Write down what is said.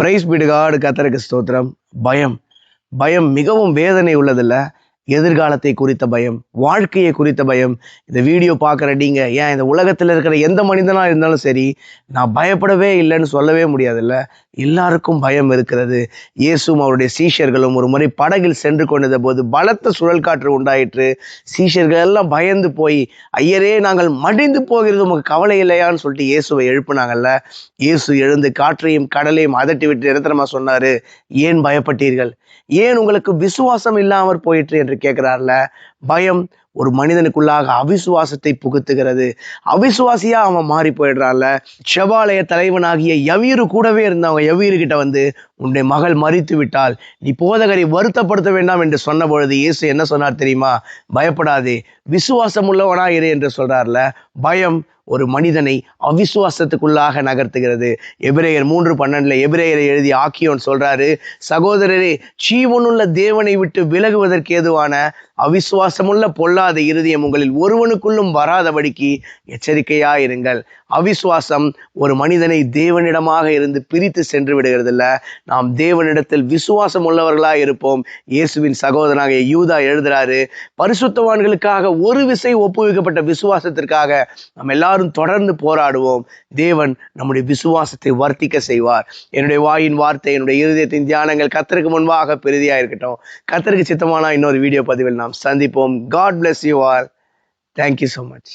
Price பீடுகாடு கர்த்தருக்கு ஸ்தோத்திரம். பயம் பயம் மிகவும் வேதனை உள்ளதில்ல. எதிர்காலத்தை குறித்த பயம், வாழ்க்கையை குறித்த பயம். இந்த வீடியோ பார்க்குற நீங்க ஏன் இந்த உலகத்தில் இருக்கிற எந்த மனிதனா இருந்தாலும் சரி, நான் பயப்படவே இல்லைன்னு சொல்லவே முடியாதுல்ல. எல்லாருக்கும் பயம் இருக்கிறது. இயேசுவும் அவருடைய சீஷர்களும் ஒரு முறை படகில் சென்று கொண்டிருந்த போது பலத்த சுழல் காற்று உண்டாயிற்று. சீஷர்கள் எல்லாம் பயந்து போய், ஐயரே நாங்கள் மடிந்து போகிறது உமக்கு கவலை இல்லையான்னு சொல்லிட்டு இயேசுவை எழுப்புனாங்கல்ல. இயேசு எழுந்து காற்றையும் கடலையும் அதட்டி விட்டு இடத்திரமா சொன்னாரு, ஏன் பயப்பட்டீர்கள், ஏன் உங்களுக்கு விசுவாசம் இல்லாமற் போயிற்று என்று கேட்கிறார்ல. பயம் ஒரு மனிதனுக்குள்ளாக அவிசுவாசத்தை புகுத்துகிறது. அவிசுவாசியா அவன் மாறி போயிடுறான்ல. செபாலய தலைவனாகிய யவீரு கூடவே இருந்தவங்க யவீரு கிட்ட வந்து, உன்னுடைய மகள் மரித்து விட்டால் நீ போதகரை வருத்தப்படுத்த வேண்டாம் என்று சொன்ன பொழுது இயேசு என்ன சொன்னார் தெரியுமா? பயப்படாதே, விசுவாசம் உள்ளவனா இரு என்று சொல்றார்ல. பயம் ஒரு மனிதனை அவிசுவாசத்துக்குள்ளாக நகர்த்துகிறது. எபிரேயர் 3:12 எபிரேயரை எழுதி ஆக்கியோன் சொல்றாரு, சகோதரரே, ஜீவனுள்ள தேவனை விட்டு விலகுவதற்கு ஏதுவான அவிசுவாசமுள்ள பொல்லாத இருதயம் உங்களில் ஒருவனுக்குள்ளும் வராதபடிக்கு எச்சரிக்கையாயிருங்கள். அவிசுவாசம் ஒரு மனிதனை தேவனிடமாக இருந்து பிரித்து சென்று விடுகிறதில்ல. நாம் தேவனிடத்தில் விசுவாசம் உள்ளவர்களாக இருப்போம். இயேசுவின் சகோதரனாக யூதா எழுதுறாரு, பரிசுத்தவான்களுக்காக ஒரு விசை ஒப்புவிக்கப்பட்ட விசுவாசத்திற்காக நாம் எல்லாரும் தொடர்ந்து போராடுவோம். தேவன் நம்முடைய விசுவாசத்தை வர்த்திக்க செய்வார். என்னுடைய வாயின் வார்த்தை, என்னுடைய இருதயத்தின் தியானங்கள் கர்த்தருக்கு முன்பாக பெரிதியா இருக்கட்டும். கர்த்தருக்கு சித்தமான இன்னொரு வீடியோ பதிவில் நாம் சந்திப்போம். God bless you all. Thank you so much.